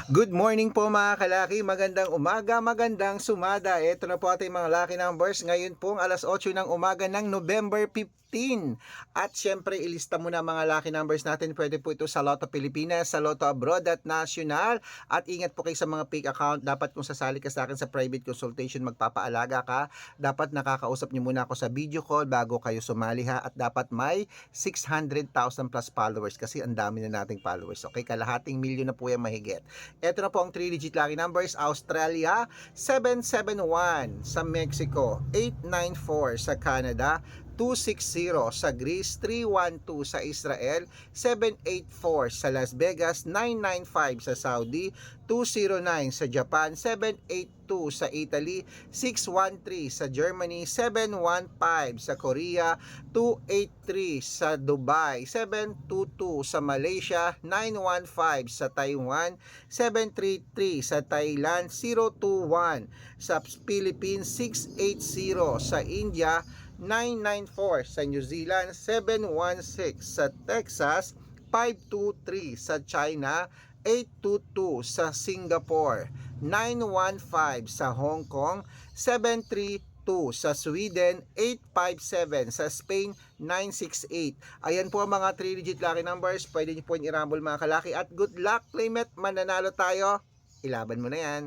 Good morning po mga kalaki, magandang umaga, magandang sumada. Ito na po ating mga lucky numbers ngayon pong alas 8 ng umaga ng November 15. At syempre ilista muna mga lucky numbers natin. Pwede po ito sa Lotto Pilipinas, sa Lotto Abroad at National. At ingat po kayo sa mga fake account. Dapat kung sasali ka sa akin sa private consultation, magpapaalaga ka. Dapat nakakausap niyo muna ako sa video call bago kayo sumali ha. At dapat may 600,000 plus followers kasi ang dami na nating followers. Okay, kalahating milyon na po yan mahigit. Ito na po ang 3-digit lucky numbers. Australia 771, sa Mexico 894, sa Canada 260, sa Greece 312, sa Israel 784, sa Las Vegas 995, sa Saudi 209, sa Japan 782, sa Italy 613, sa Germany 715, sa Korea 283, sa Dubai 722, sa Malaysia 915, sa Taiwan 733, sa Thailand 021, sa Philippines 680, sa India 994, sa New Zealand 716, sa Texas 523, sa China 822, sa Singapore 915, sa Hong Kong 732, sa Sweden 857, sa Spain 968. Ayan po ang mga 3-digit lucky numbers. Pwede niyo po yung i-rumble mga kalaki. At good luck, Playmate, mananalo tayo. Ilaban mo na yan.